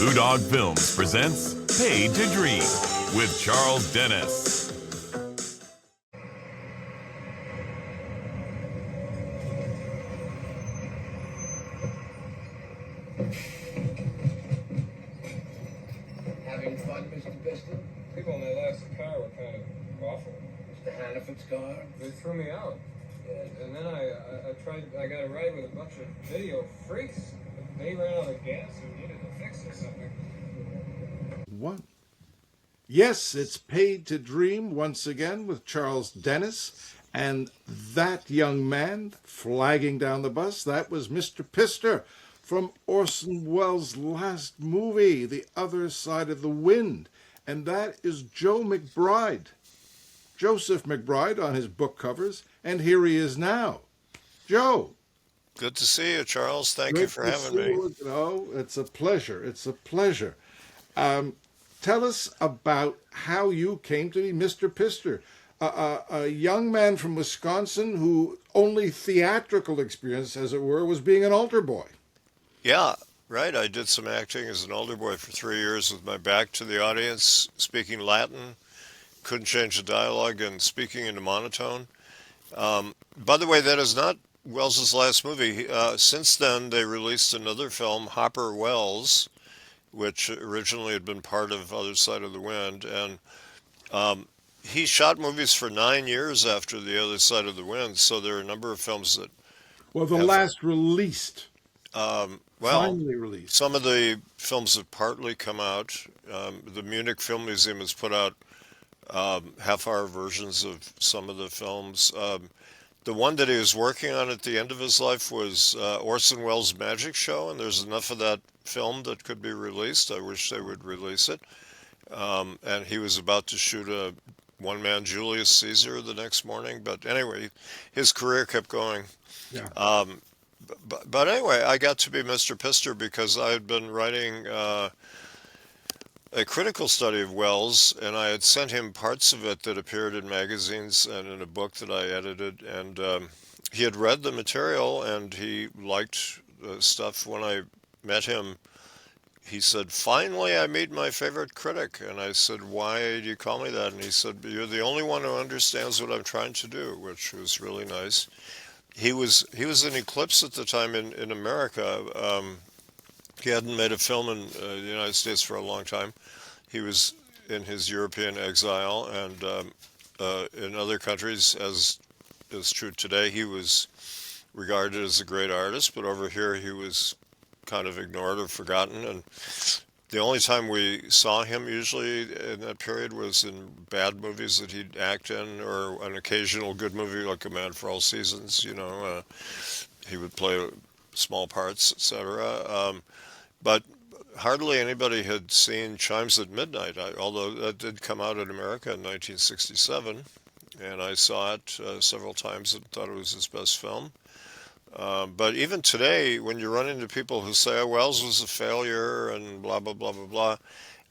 Dog Films presents Paid to Dream with Charles Dennis. Having fun, Mr. Pistol? People in that last car were kind of awful. Mr. Hannaford's car? They threw me out. Yes. And then I got a ride with a bunch of video freaks. They ran out of gas and needed a fix or something. One. Yes, it's Paid to Dream once again with Charles Dennis. And that young man flagging down the bus, that was Mr. Pister from Orson Welles' last movie, The Other Side of the Wind. And that is Joe McBride, Joseph McBride on his book covers. And here he is now. Joe. Good to see you, Charles. Thank you for having me. Oh, it's a pleasure. It's a pleasure. Tell us about how you came to be Mr. Pister, a young man from Wisconsin who only theatrical experience, as it were, was being an altar boy. Yeah, right. I did some acting as an altar boy for 3 years with my back to the audience, speaking Latin, couldn't change the dialogue, and speaking in a monotone. By the way, that is not Wells's last movie. Since then, they released another film, Hopper Wells, which originally had been part of Other Side of the Wind. And he shot movies for 9 years after The Other Side of the Wind, so there are a number of films that... Well, the last released. Finally released. Some of the films have partly come out. The Munich Film Museum has put out half-hour versions of some of the films. The one that he was working on at the end of his life was Orson Welles' Magic Show, and there's enough of that film that could be released. I wish they would release it. And he was about to shoot a one-man Julius Caesar the next morning. But anyway, his career kept going. Yeah. But anyway, I got to be Mr. Pister because I had been writing a critical study of Welles, and I had sent him parts of it that appeared in magazines and in a book that I edited, and he had read the material and he liked the stuff. When I met him, he said, "Finally, I meet my favorite critic." And I said, "Why do you call me that?" And he said, "You're the only one who understands what I'm trying to do," which was really nice. He was in Eclipse at the time in America. He hadn't made a film in the United States for a long time. He was in his European exile, and in other countries, as is true today, he was regarded as a great artist, but over here he was kind of ignored or forgotten. And the only time we saw him usually in that period was in bad movies that he'd act in, or an occasional good movie like A Man for All Seasons. He would play small parts, etc. But hardly anybody had seen Chimes at Midnight, although that did come out in America in 1967, and I saw it several times and thought it was his best film. But even today, when you run into people who say, "Oh, Wells was a failure," and blah, blah, blah, blah, blah,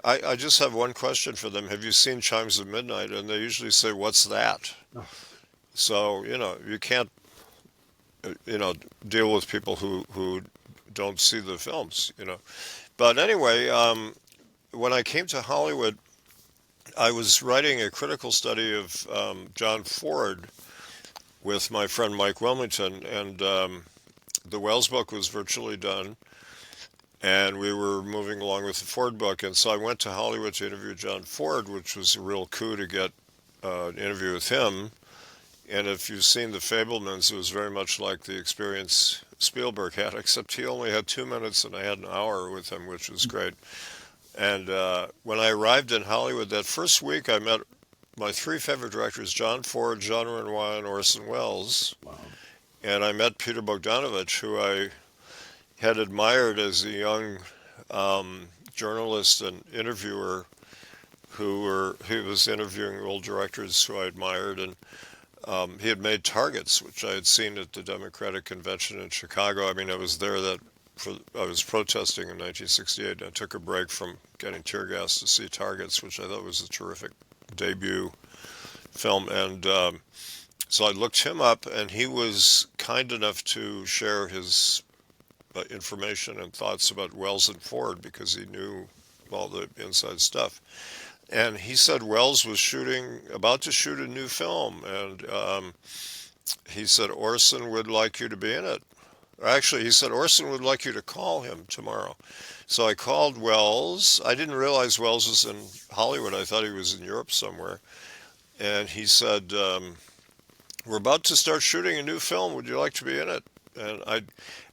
I just have one question for them. Have you seen Chimes at Midnight? And they usually say, "What's that?" Oh. So, you can't, deal with people who don't see the films, But anyway, when I came to Hollywood, I was writing a critical study of John Ford with my friend Mike Wilmington, and the Welles book was virtually done, and we were moving along with the Ford book. And so I went to Hollywood to interview John Ford, which was a real coup to get an interview with him. And if you've seen The Fabelmans, it was very much like the experience Spielberg had, except he only had 2 minutes and I had an hour with him, which was great. And when I arrived in Hollywood that first week, I met my three favorite directors, John Ford, Jean Renoir, and Orson Welles. Wow. And I met Peter Bogdanovich, who I had admired as a young journalist and interviewer he was interviewing old directors who I admired, and he had made Targets, which I had seen at the Democratic Convention in Chicago. I mean, I was there I was protesting in 1968, and I took a break from getting tear gas to see Targets, which I thought was a terrific debut film. And so I looked him up, and he was kind enough to share his information and thoughts about Wells and Ford because he knew all the inside stuff. And he said Wells was about to shoot a new film, and he said Orson would like you to be in it. Actually, he said Orson would like you to call him tomorrow. So I called Wells. I didn't realize Wells was in Hollywood. I thought he was in Europe somewhere. And he said, we're about to start shooting a new film. Would you like to be in it? And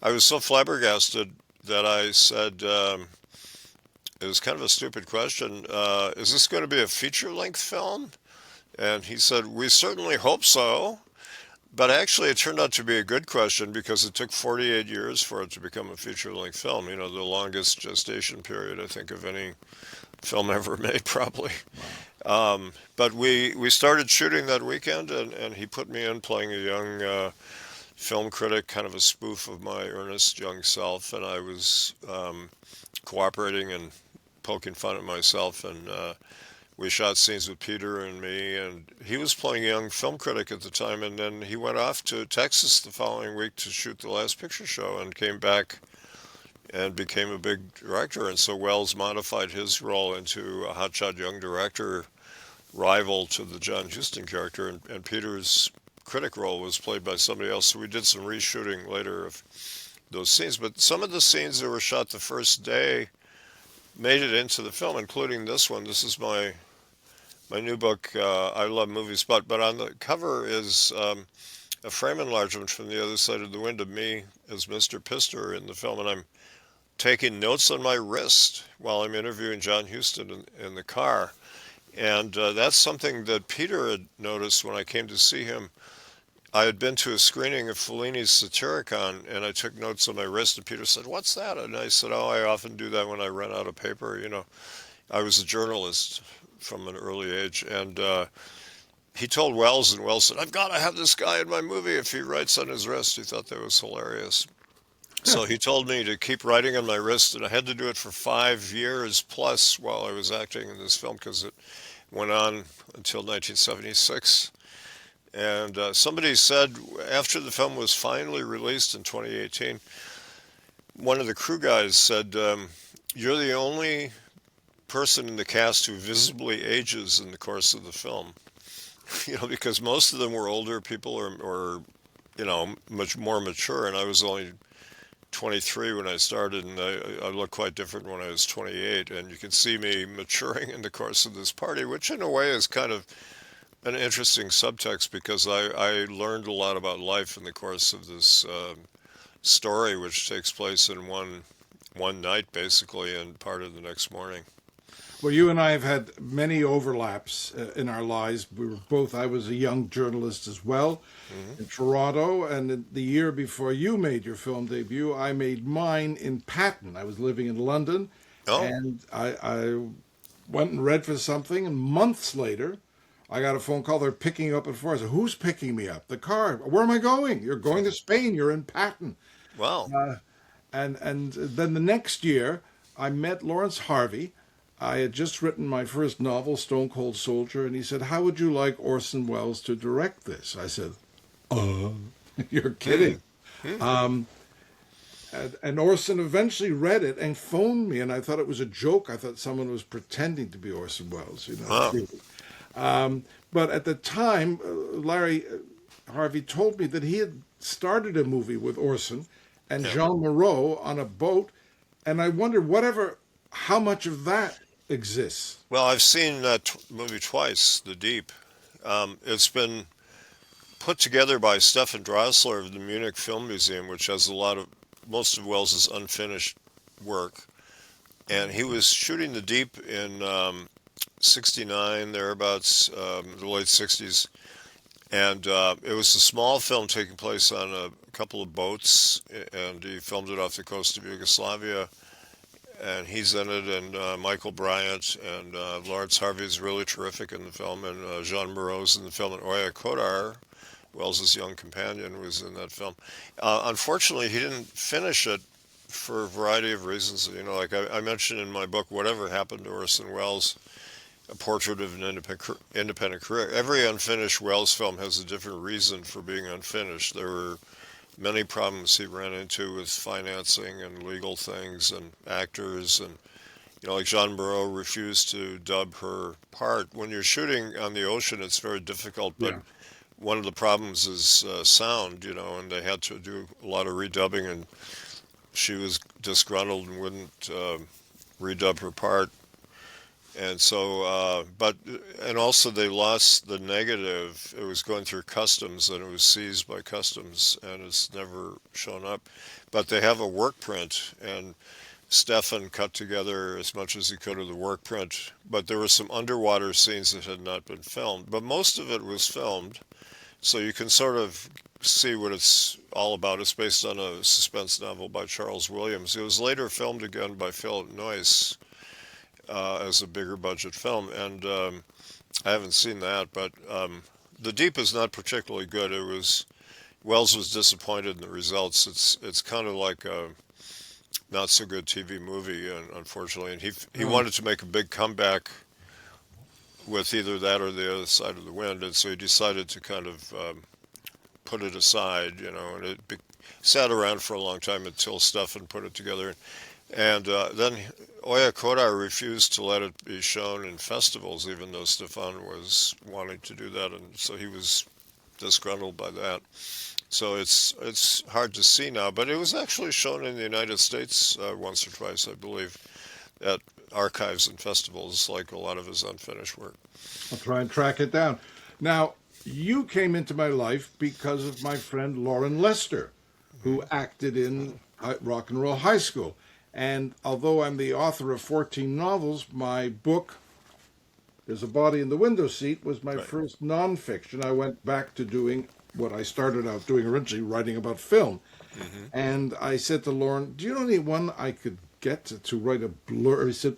I was so flabbergasted that I said, it was kind of a stupid question. Is this going to be a feature-length film? And he said, we certainly hope so. But actually, it turned out to be a good question because it took 48 years for it to become a feature-length film. You know, the longest gestation period, I think, of any film ever made, probably. But we started shooting that weekend, and he put me in playing a young film critic, kind of a spoof of my earnest young self, and I was cooperating and poking fun at myself, and we shot scenes with Peter and me, and he was playing a young film critic at the time, and then he went off to Texas the following week to shoot The Last Picture Show and came back and became a big director. And so Wells modified his role into a hotshot young director, rival to the John Huston character, and Peter's critic role was played by somebody else. So we did some reshooting later of those scenes, but some of the scenes that were shot the first day made it into the film, including this one. This is my new book, I Love Movies, but on the cover is a frame enlargement from The Other Side of the Wind of me as Mr. Pister in the film, and I'm taking notes on my wrist while I'm interviewing John Huston in the car. And that's something that Peter had noticed when I came to see him. I had been to a screening of Fellini's Satyricon, and I took notes on my wrist, and Peter said, "What's that?" And I said, "Oh, I often do that when I run out of paper." You know, I was a journalist from an early age, and he told Wells, and Wells said, "I've got to have this guy in my movie if he writes on his wrist." He thought that was hilarious. So he told me to keep writing on my wrist, and I had to do it for 5 years plus while I was acting in this film, because it went on until 1976. And somebody said after the film was finally released in 2018, one of the crew guys said, "You're the only person in the cast who visibly ages in the course of the film." You know, because most of them were older people or you know, much more mature, and I was only 23 when I started, and I looked quite different when I was 28, and you can see me maturing in the course of this party, which in a way is kind of an interesting subtext, because I learned a lot about life in the course of this story, which takes place in one night, basically, and part of the next morning. Well, you and I have had many overlaps in our lives. I was a young journalist as well in Toronto, and in the year before you made your film debut, I made mine in Patton. I was living in London, and I went and read for something, and months later, I got a phone call. They're picking up at 4. I said, "Who's picking me up?" "The car." "Where am I going?" "You're going to Spain. You're in Patton." Wow. And then the next year, I met Lawrence Harvey. I had just written my first novel, Stone Cold Soldier, and he said, "How would you like Orson Welles to direct this?" I said, "You're kidding." And Orson eventually read it and phoned me, and I thought it was a joke. I thought someone was pretending to be Orson Welles, you know. Wow. But at the time, Larry Harvey told me that he had started a movie with Orson and Jean Moreau on a boat, and I wondered how much of that exists. Well, I've seen that movie twice, The Deep. It's been put together by Stefan Drosler of the Munich Film Museum, which has most of Wells's unfinished work. And he was shooting The Deep in 69, thereabouts, the late 60s. And it was a small film taking place on a couple of boats, and he filmed it off the coast of Yugoslavia. And he's in it, and Michael Bryant, and Lawrence Harvey is really terrific in the film, and Jean Moreau's in the film, and Oya Kodar, Wells's young companion, was in that film. Unfortunately, he didn't finish it for a variety of reasons. You know, like I mentioned in my book, Whatever Happened to Orson Welles, A Portrait of an Independent Career. Every unfinished Welles film has a different reason for being unfinished. There were many problems he ran into with financing and legal things and actors. And like Jean Moreau refused to dub her part. When you're shooting on the ocean, it's very difficult, but Yeah. one of the problems is sound, and they had to do a lot of redubbing, and she was disgruntled and wouldn't redub her part. And so, and also they lost the negative. It was going through customs and it was seized by customs and it's never shown up. But they have a work print, and Stefan cut together as much as he could of the work print. But there were some underwater scenes that had not been filmed. But most of it was filmed, so you can sort of see what it's all about. It's based on a suspense novel by Charles Williams. It was later filmed again by Philip Noyce as a bigger budget film, and I haven't seen that. But The Deep is not particularly good. Wells was disappointed in the results. It's kind of like a not so good TV movie, and unfortunately, and he wanted to make a big comeback with either that or The Other Side of the Wind, and so he decided to kind of put it aside, and sat around for a long time until Stefan put it together. And then Oya Kodai refused to let it be shown in festivals, even though Stefan was wanting to do that, and so he was disgruntled by that. So it's hard to see now, but it was actually shown in the United States once or twice, I believe, at archives and festivals, like a lot of his unfinished work. I'll try and track it down. Now, you came into my life because of my friend Lauren Lester, who acted in Rock and Roll High School. And although I'm the author of 14 novels, my book, There's a Body in the Window Seat, was my first nonfiction. I went back to doing what I started out doing originally, writing about film. Mm-hmm. And I said to Lauren, do you know anyone I could get to write a blurb? He said,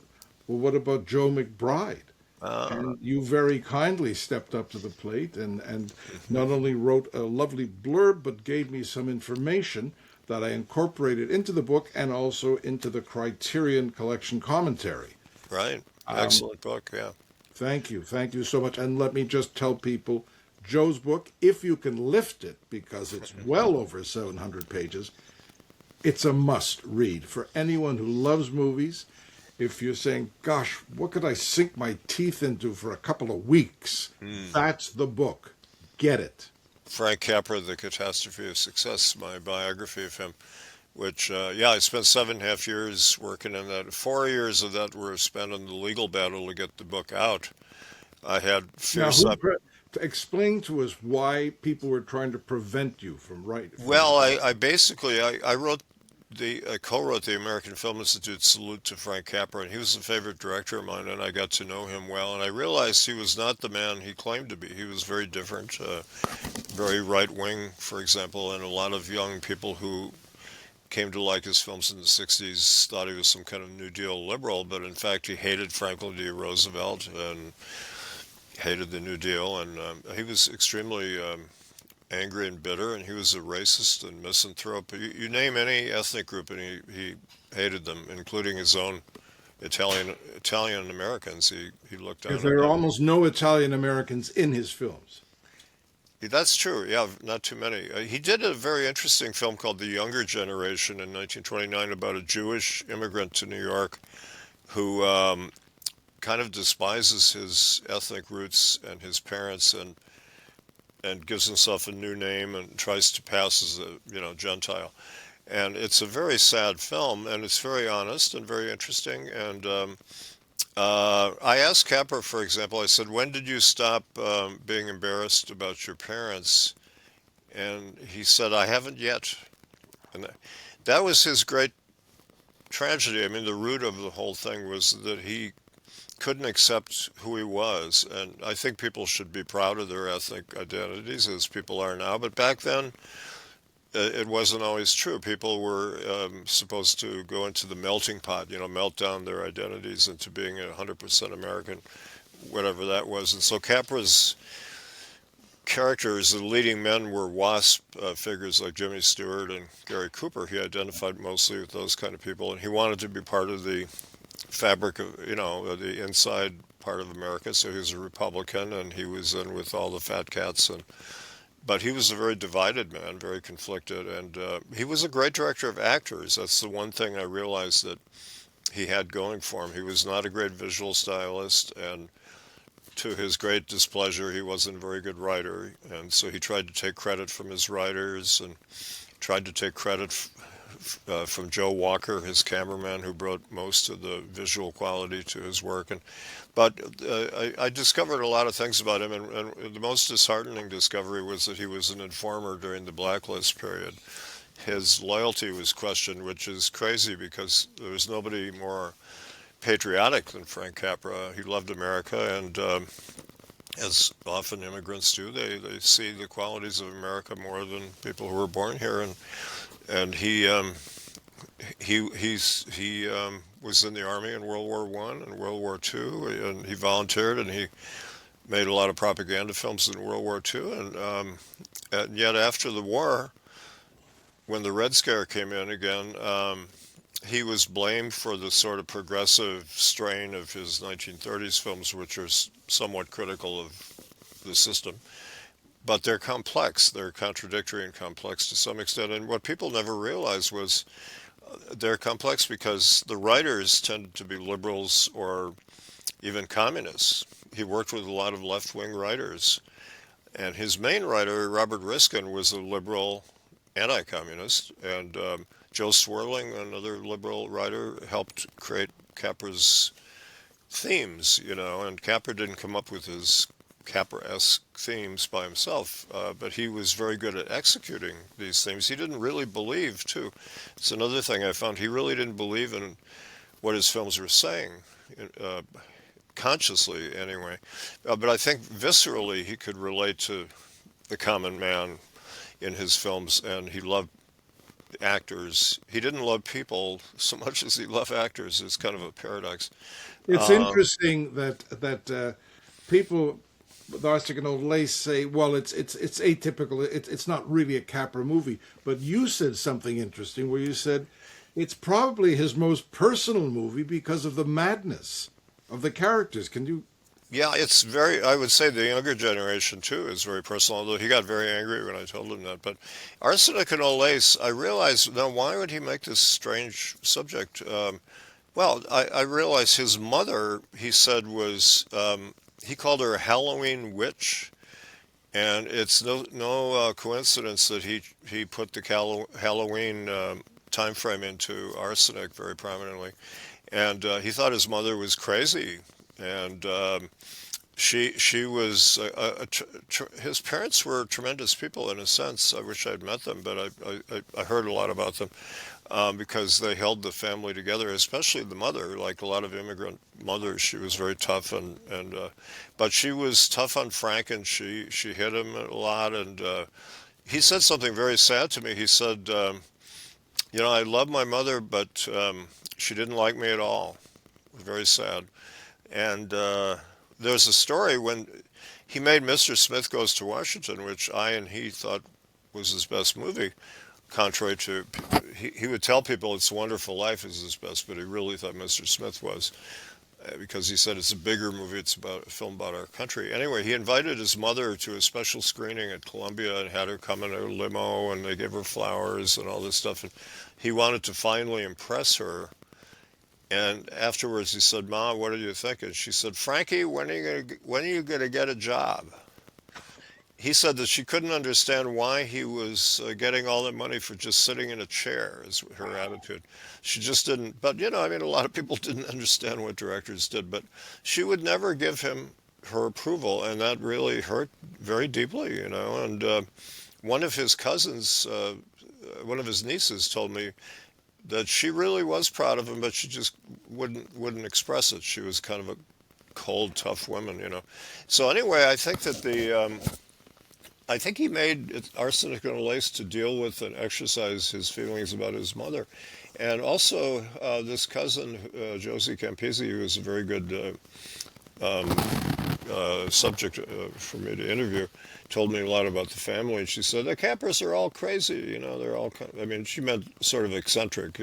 well, what about Joe McBride? And you very kindly stepped up to the plate and not only wrote a lovely blurb, but gave me some information that I incorporated into the book and also into the Criterion Collection commentary. Right. Excellent book, yeah. Thank you. Thank you so much. And let me just tell people, Joe's book, if you can lift it, because it's well over 700 pages, it's a must read for anyone who loves movies. If you're saying, gosh, what could I sink my teeth into for a couple of weeks? That's the book. Get it. Frank Capra, The Catastrophe of Success, my biography of him, which, I spent 7.5 years working on that. 4 years of that were spent on the legal battle to get the book out. I had fierce explain to us why people were trying to prevent you from writing. Well, I basically, I wrote I co-wrote the American Film Institute Salute to Frank Capra, and he was a favorite director of mine, and I got to know him well, and I realized he was not the man he claimed to be. He was very different, very right-wing, for example, and a lot of young people who came to like his films in the 60s thought he was some kind of New Deal liberal, but in fact he hated Franklin D. Roosevelt and hated the New Deal, and he was extremely angry and bitter, and he was a racist and misanthrope. You name any ethnic group, and he hated them, including his own Italian Americans. He looked down. There are almost no Italian Americans in his films. That's true. Yeah, not too many. He did a very interesting film called The Younger Generation in 1929 about a Jewish immigrant to New York who kind of despises his ethnic roots and his parents and gives himself a new name and tries to pass as a Gentile. And it's a very sad film, and it's very honest and very interesting. And I asked Capra, for example, I said, when did you stop being embarrassed about your parents? And he said, I haven't yet. And that was his great tragedy. I mean, the root of the whole thing was that he couldn't accept who he was. And I think people should be proud of their ethnic identities, as people are now. But back then, it wasn't always true. People were supposed to go into the melting pot, melt down their identities into being 100% American, whatever that was. And so Capra's characters, the leading men, were WASP figures like Jimmy Stewart and Gary Cooper. He identified mostly with those kind of people, and he wanted to be part of the fabric of, the inside part of America. So he was a Republican, and he was in with all the fat cats But he was a very divided man, very conflicted, and he was a great director of actors. That's the one thing I realized that he had going for him. He was not a great visual stylist, and to his great displeasure, he wasn't a very good writer, and so he tried to take credit from his writers and tried to take credit from Joe Walker, his cameraman, who brought most of the visual quality to his work. But I discovered a lot of things about him, and the most disheartening discovery was that he was an informer during the blacklist period. His loyalty was questioned, which is crazy because there was nobody more patriotic than Frank Capra. He loved America, and as often immigrants do, they see the qualities of America more than people who were born here. And he was in the army in World War I and World War II, and he volunteered, and he made a lot of propaganda films in World War II. And yet after the war, when the Red Scare came in again, he was blamed for the sort of progressive strain of his 1930s films, which are somewhat critical of the system. But they're complex, they're contradictory and complex to some extent. And what people never realized was they're complex because the writers tended to be liberals or even communists. He worked with a lot of left-wing writers. And his main writer, Robert Riskin, was a liberal anti-communist. And Joe Swerling, another liberal writer, helped create Capra's themes, and Capra didn't come up with his Capra-esque themes by himself, but he was very good at executing these themes. He didn't really believe, too. It's another thing I found. He really didn't believe in what his films were saying, consciously anyway. But I think viscerally he could relate to the common man in his films, and he loved actors. He didn't love people so much as he loved actors. It's kind of a paradox. It's interesting that people with Arsenic and Old Lace say, well, it's atypical. It's not really a Capra movie. But you said something interesting where you said it's probably his most personal movie because of the madness of the characters. Can you? Yeah, it's very, I would say the younger generation too is very personal, although he got very angry when I told him that. But Arsenic and Old Lace, I realized, now why would he make this strange subject? Well, I realized his mother, he said, was, he called her a Halloween witch. And it's no coincidence that he put the Halloween time frame into Arsenic very prominently. And he thought his mother was crazy. And she was, his parents were tremendous people in a sense. I wish I'd met them, but I heard a lot about them because they held the family together, especially the mother. Like a lot of immigrant mothers, she was very tough, but she was tough on Frank, and she hit him a lot. And he said something very sad to me. He said, I love my mother, but she didn't like me at all. Very sad. And there's a story when he made Mr. Smith Goes to Washington, which I and he thought was his best movie, contrary to, he would tell people It's a Wonderful Life is his best, but he really thought Mr. Smith was, because he said it's a bigger movie, it's about a film about our country. Anyway, he invited his mother to a special screening at Columbia and had her come in a limo, and they gave her flowers and all this stuff. And he wanted to finally impress her. And afterwards he said, "Ma, what do you think?" And she said, "Frankie, when are you gonna get a job?" He said that she couldn't understand why he was getting all that money for just sitting in a chair, is her attitude. She just didn't, but a lot of people didn't understand what directors did, but she would never give him her approval, and that really hurt very deeply, and one of his cousins, one of his nieces told me that she really was proud of him, but she just wouldn't express it. She was kind of a cold, tough woman, So anyway, I think that I think he made Arsenic and Lace to deal with and exercise his feelings about his mother. And also, this cousin, Josie Campisi, who was a very good subject for me to interview, told me a lot about the family. And she said, the Capras are all crazy, they're all, she meant sort of eccentric,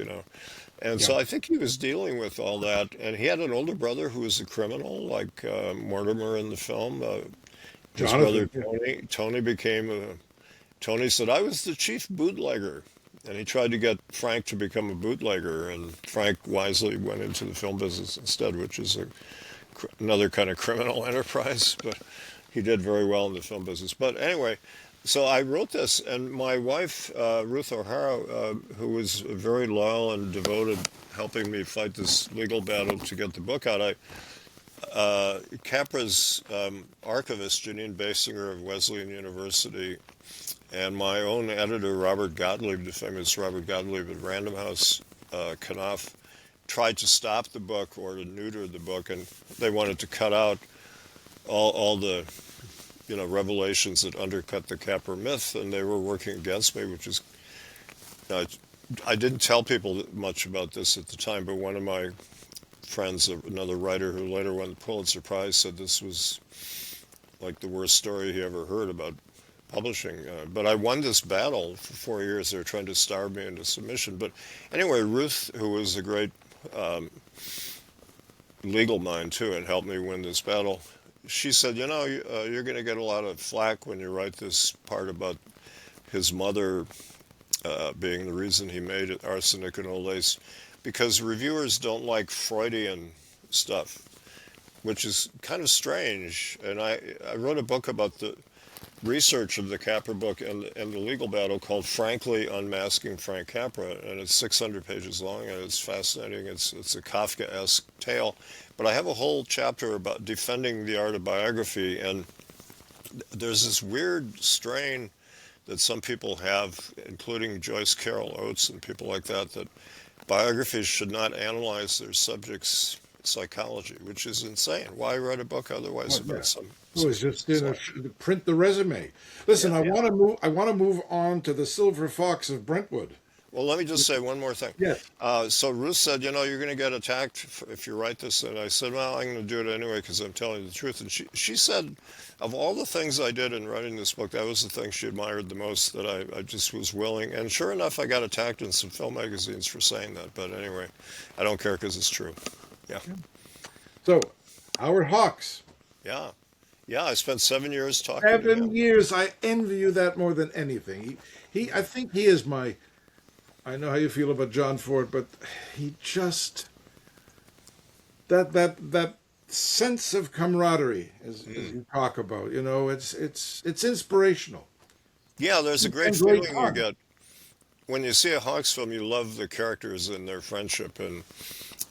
And so I think he was dealing with all that. And he had an older brother who was a criminal, like Mortimer in the film. His brother Tony became Tony said, I was the chief bootlegger. And he tried to get Frank to become a bootlegger, and Frank wisely went into the film business instead, which is another kind of criminal enterprise, but he did very well in the film business. But anyway, so I wrote this, and my wife, Ruth O'Hara, who was very loyal and devoted, helping me fight this legal battle to get the book out, Capra's archivist, Janine Basinger of Wesleyan University, and my own editor, Robert Gottlieb, the famous Robert Gottlieb at Random House, Knopf, tried to stop the book or to neuter the book, and they wanted to cut out all the revelations that undercut the Capra myth, and they were working against me, which is, I didn't tell people much about this at the time, but one of my friends, another writer who later won the Pulitzer Prize, said this was like the worst story he ever heard about publishing. But I won this battle for 4 years. They were trying to starve me into submission. But anyway, Ruth, who was a great legal mind too, and helped me win this battle, she said, you're going to get a lot of flack when you write this part about his mother being the reason he made it, Arsenic and Old Lace, because reviewers don't like Freudian stuff, which is kind of strange. And I wrote a book about the research of the Capra book and the legal battle called Frankly Unmasking Frank Capra, and it's 600 pages long, and it's fascinating. It's a Kafka-esque tale. But I have a whole chapter about defending the art of biography, and there's this weird strain that some people have, including Joyce Carol Oates and people like that biographies should not analyze their subject's psychology, which is insane. Why write a book otherwise about some? It was just print the resume. Listen, I want to move on to the Silver Fox of Brentwood. Well, let me just say one more thing. Yes. So Ruth said, you're going to get attacked if you write this. And I said, well, I'm going to do it anyway because I'm telling you the truth. And she said, of all the things I did in writing this book, that was the thing she admired the most, that I just was willing. And sure enough, I got attacked in some film magazines for saying that. But anyway, I don't care because it's true. Yeah. So, Howard Hawks. Yeah. Yeah, I spent 7 years talking to him. 7 years. I envy you that more than anything. I think he is my... I know how you feel about John Ford, but he just... That sense of camaraderie, as you talk about, it's inspirational. Yeah, there's a great feeling you get. When you see a Hawks film, you love the characters and their friendship and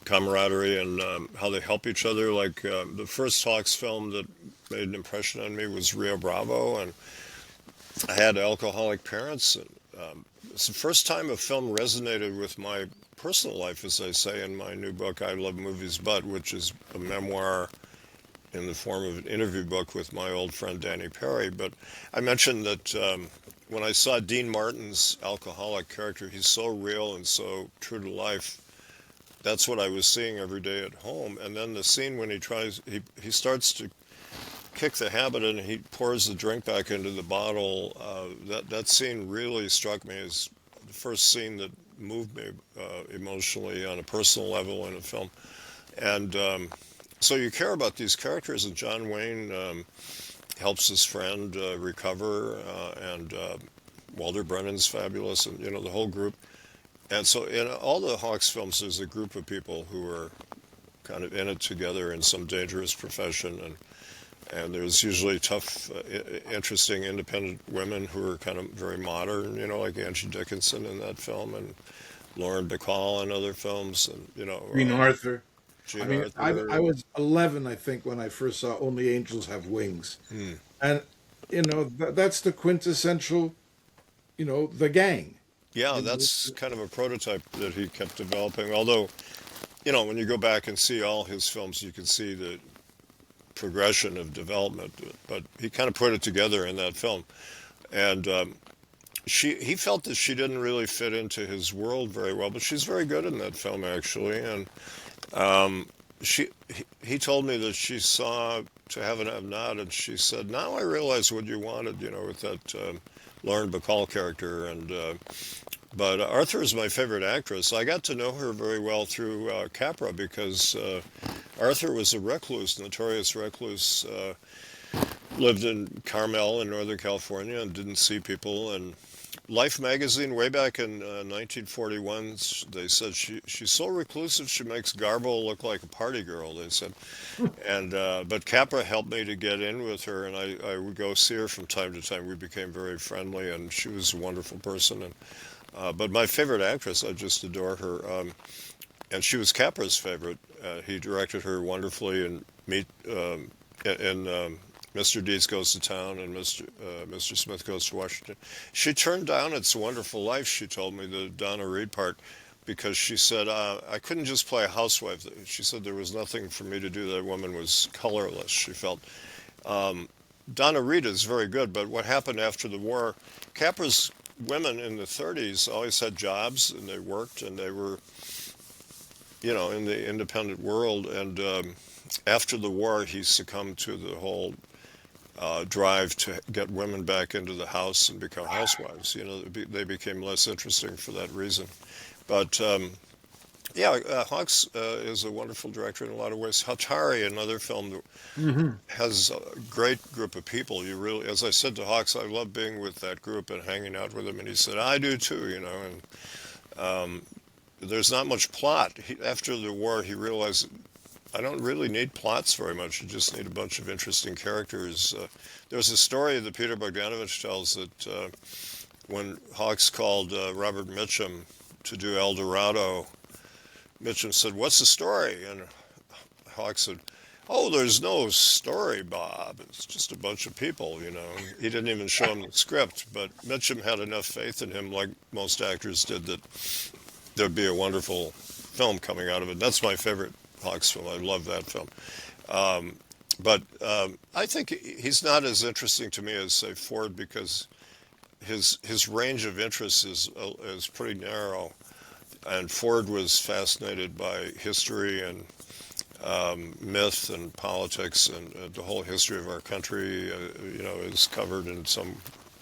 camaraderie and how they help each other. Like the first Hawks film that made an impression on me was Rio Bravo, and I had alcoholic parents. And it's the first time a film resonated with my personal life, as I say in my new book, I Love Movies But, which is a memoir in the form of an interview book with my old friend Danny Perry. But I mentioned that when I saw Dean Martin's alcoholic character, he's so real and so true to life. That's what I was seeing every day at home. And then the scene when he starts to kick the habit and he pours the drink back into the bottle, that scene really struck me as the first scene that moved me emotionally on a personal level in a film. And so you care about these characters, and John Wayne helps his friend recover, and Walter Brennan's fabulous, and the whole group. And so in all the Hawks films, there's a group of people who are kind of in it together in some dangerous profession, and there's usually tough, interesting, independent women who are kind of very modern, like Angie Dickinson in that film, and Lauren Bacall in other films, and Green Arthur. Arthur. I was 11, I think, when I first saw Only Angels Have Wings, and that's the quintessential, the gang. Yeah, that's kind of a prototype that he kept developing. Although, when you go back and see all his films, you can see the progression of development. But he kind of put it together in that film. And he felt that she didn't really fit into his world very well, but she's very good in that film, actually. And he told me that she saw To Have and Have Not, and she said, now I realize what you wanted, with that Lauren Bacall character. And but Arthur is my favorite actress. I got to know her very well through Capra, because Arthur was a recluse, notorious recluse, lived in Carmel in Northern California and didn't see people. And Life magazine, way back in 1941, they said she's so reclusive she makes Garbo look like a party girl, they said. And but Capra helped me to get in with her, and I would go see her from time to time. We became very friendly, and she was a wonderful person. And but my favorite actress, I just adore her, and she was Capra's favorite. He directed her wonderfully in Meet in Mr. Deeds Goes to Town and Mr. Smith Goes to Washington. She turned down It's a Wonderful Life, she told me, the Donna Reed part, because she said, I couldn't just play a housewife. She said there was nothing for me to do. That woman was colorless, she felt. Donna Reed is very good, but what happened after the war, Capra's women in the 30s always had jobs, and they worked, and they were, in the independent world. And after the war, he succumbed to the whole drive to get women back into the house and become housewives. They became less interesting for that reason. But Hawks is a wonderful director in a lot of ways. Hatari, another film that has a great group of people. You really, as I said to Hawks, I love being with that group and hanging out with them. And he said, I do too, And there's not much plot. After the war, he realized, I don't really need plots very much. You just need a bunch of interesting characters. There's a story that Peter Bogdanovich tells that when Hawks called Robert Mitchum to do El Dorado, Mitchum said, "What's the story?" And Hawks said, "Oh, there's no story, Bob. It's just a bunch of people, He didn't even show him the script, but Mitchum had enough faith in him, like most actors did, that there'd be a wonderful film coming out of it. That's my favorite Hawks film. I love that film. But I think he's not as interesting to me as, say, Ford, because his range of interests is pretty narrow. And Ford was fascinated by history and myth and politics, and the whole history of our country, is covered in some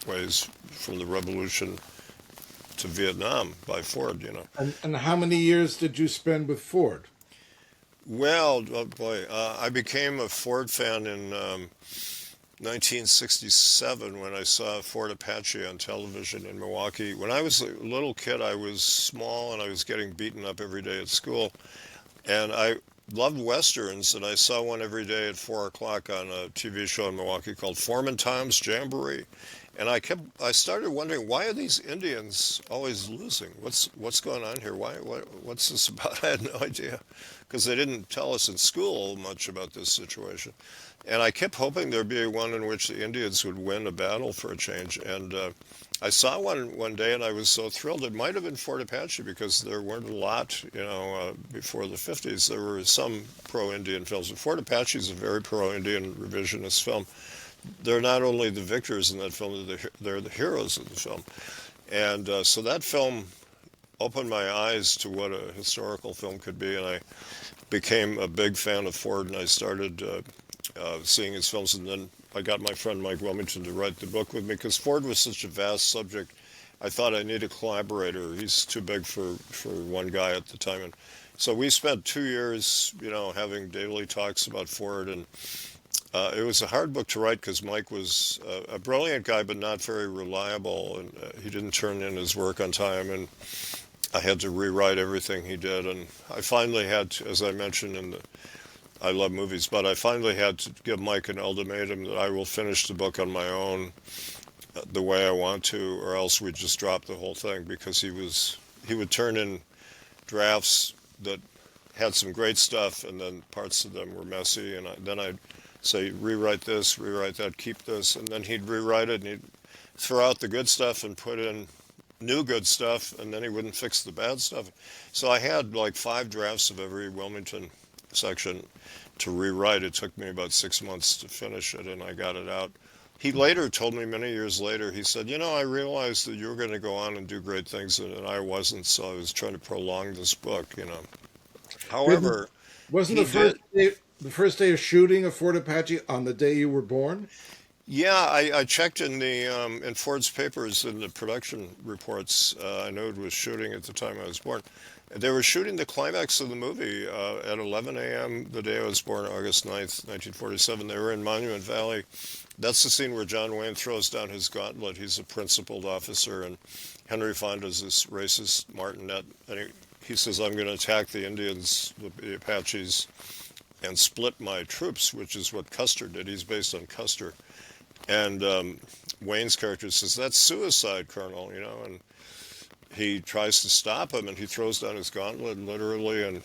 ways from the Revolution to Vietnam by Ford, And how many years did you spend with Ford? Well, oh boy, I became a Ford fan in 1967 when I saw Ford Apache on television in Milwaukee. When I was a little kid, I was small and I was getting beaten up every day at school. And I loved Westerns, and I saw one every day at 4 o'clock on a TV show in Milwaukee called Foreman Tom's Jamboree. And I started wondering, why are these Indians always losing? What's going on here? What's this about? I had no idea, because they didn't tell us in school much about this situation. And I kept hoping there'd be one in which the Indians would win a battle for a change. And I saw one day, and I was so thrilled. It might have been Fort Apache, because there weren't a lot, before the 50s. There were some pro-Indian films. But Fort Apache is a very pro-Indian revisionist film. They're not only the victors in that film, they're the heroes of the film. And so that film opened my eyes to what a historical film could be, and I became a big fan of Ford, and I started seeing his films. And then I got my friend Mike Wilmington to write the book with me, because Ford was such a vast subject. I thought I need a collaborator. He's too big for one guy at the time. And so we spent 2 years, having daily talks about Ford, and it was a hard book to write, because Mike was a brilliant guy, but not very reliable, and he didn't turn in his work on time, and I had to rewrite everything he did. And I finally had to, as I mentioned I love movies, but I finally had to give Mike an ultimatum that I will finish the book on my own the way I want to, or else we'd just drop the whole thing, because he would turn in drafts that had some great stuff, and then parts of them were messy, and then I'd say, rewrite this, rewrite that, keep this, and then he'd rewrite it, and he'd throw out the good stuff and put in new good stuff, and then he wouldn't fix the bad stuff. So I had like 5 drafts of every Wilmington section to rewrite. It took me about 6 months to finish it, and I got it out. He later told me, many years later, he said, I realized that you were going to go on and do great things, and I wasn't, so I was trying to prolong this book, However, Wasn't the first day of shooting of Fort Apache on the day you were born? Yeah, I checked in the in Ford's papers in the production reports. I know it was shooting at the time I was born. They were shooting the climax of the movie at 11 a.m. the day I was born, August 9th, 1947. They were in Monument Valley. That's the scene where John Wayne throws down his gauntlet. He's a principled officer, and Henry Fonda's this racist martinet, and he says, "I'm going to attack the Indians, the Apaches, and split my troops," which is what Custer did. He's based on Custer. And Wayne's character says, "That's suicide, Colonel," and he tries to stop him, and he throws down his gauntlet, literally, and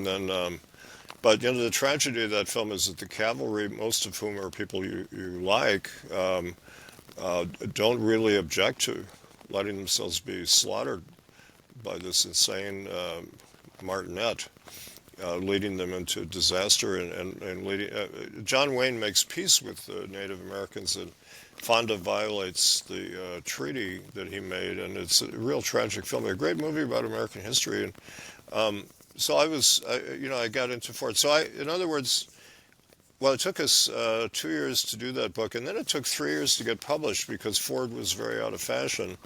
then, but the tragedy of that film is that the cavalry, most of whom are people you like, don't really object to letting themselves be slaughtered by this insane martinet. Leading them into disaster and leading. John Wayne makes peace with the Native Americans, and Fonda violates the treaty that he made, and it's a real tragic film. A great movie about American history, and so I got into Ford. In other words, well, it took us 2 years to do that book, and then it took 3 years to get published because Ford was very out of fashion.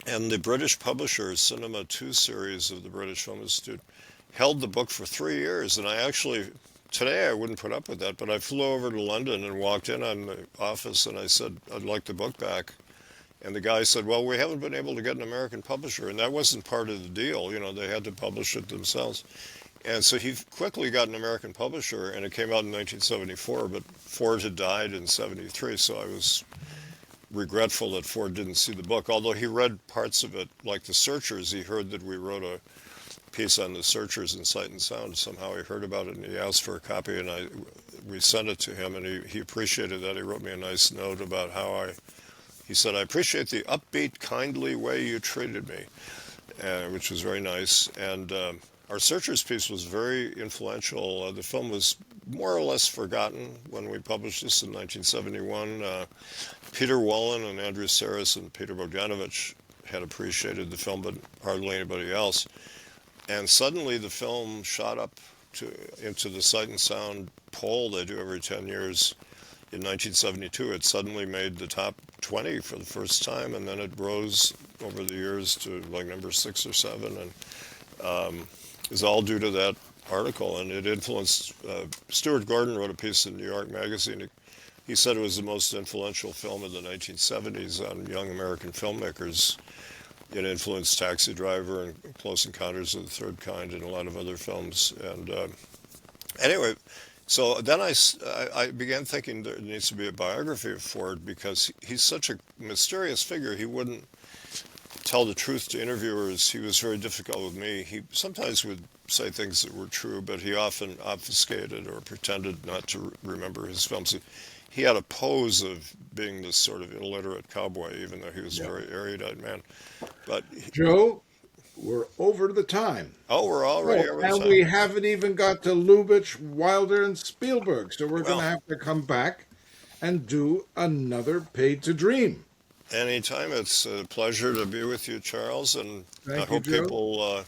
And the British publisher, Cinema 2 series of the British Film Institute, held the book for 3 years, and today I wouldn't put up with that, but I flew over to London and walked in on the office and I said, "I'd like the book back." And the guy said, "Well, we haven't been able to get an American publisher," and that wasn't part of the deal, they had to publish it themselves. And so he quickly got an American publisher, and it came out in 1974, but Ford had died in 73, so I was regretful that Ford didn't see the book, although he read parts of it, like The Searchers. He heard that we wrote a piece on The Searchers in Sight and Sound. Somehow he heard about it and he asked for a copy, and we sent it to him, and he appreciated that. He wrote me a nice note about he said, "I appreciate the upbeat, kindly way you treated me," which was very nice. And our Searchers piece was very influential. The film was more or less forgotten when we published this in 1971. Peter Wallen and Andrew Saris and Peter Bogdanovich had appreciated the film, but hardly anybody else. And suddenly the film shot up into the Sight and Sound poll they do every 10 years. In 1972, it suddenly made the top 20 for the first time, and then it rose over the years to like number 6 or 7, and it's all due to that article. And it influenced, Stuart Gordon wrote a piece in New York Magazine. He said it was the most influential film of the 1970s on young American filmmakers. It influenced Taxi Driver and Close Encounters of the Third Kind and a lot of other films. And anyway, so then I began thinking there needs to be a biography of Ford because he's such a mysterious figure. He wouldn't tell the truth to interviewers. He was very difficult with me. He sometimes would say things that were true, but he often obfuscated or pretended not to remember his films. He had a pose of being this sort of illiterate cowboy, even though he was a very erudite man. But Joe, we're over the time. oh, we're already over And time. we haven't even got to Lubitsch, Wilder, and Spielberg, so we're going to have to come back and do another Paid to Dream. Anytime. It's a pleasure to be with you, Charles, and I Thank you, hope Joe. people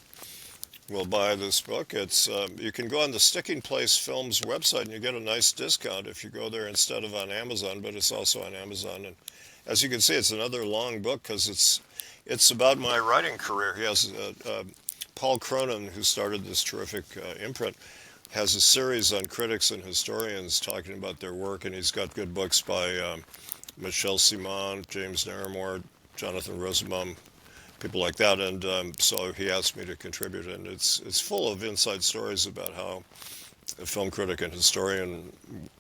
will buy this book. It's you can go on the Sticking Place Films website and you get a nice discount if you go there instead of on Amazon, but it's also on Amazon. And as you can see, it's another long book because it's about my writing career. He has Paul Cronin, who started this terrific imprint, has a series on critics and historians talking about their work, and he's got good books by Michel Simon, James Naramore, Jonathan Rosenbaum, people like that. And so he asked me to contribute, and it's full of inside stories about how a film critic and historian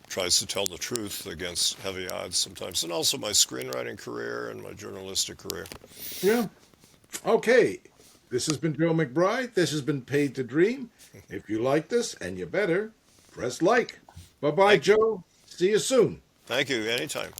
tries to tell the truth against heavy odds sometimes, and also my screenwriting career and my journalistic career. Yeah. Okay. This has been Joe McBride. This has been Paid to Dream. If you like this, and you better, press like. Bye-bye, Joe. See you soon. Thank you. Anytime.